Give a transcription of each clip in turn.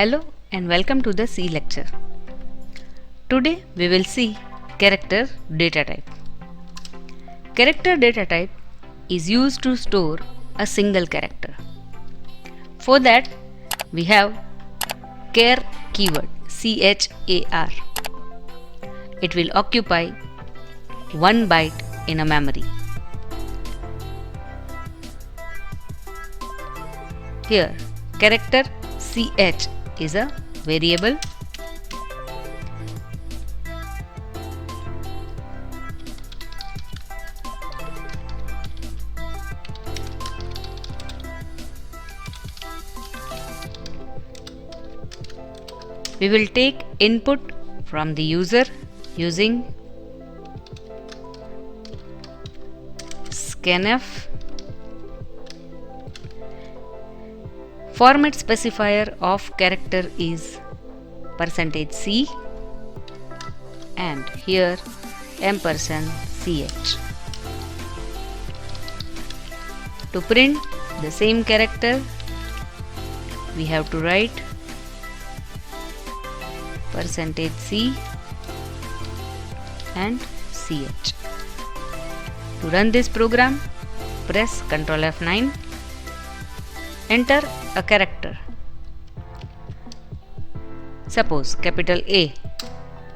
Hello and welcome to the C lecture. Today we will see character data type. Character data type is used to store a single character. For that we have char keyword, CHAR. It will occupy 1 byte in a memory. Here character CH is a variable. We will take input from the user using scanf. Format specifier of character is %C and here %ch. To print the same character, we have to write %C and ch. To run this program, press Ctrl F9. Enter a character, suppose capital A,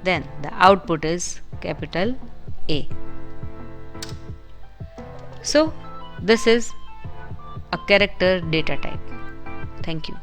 then the output is capital A. So this is a character data type. Thank you.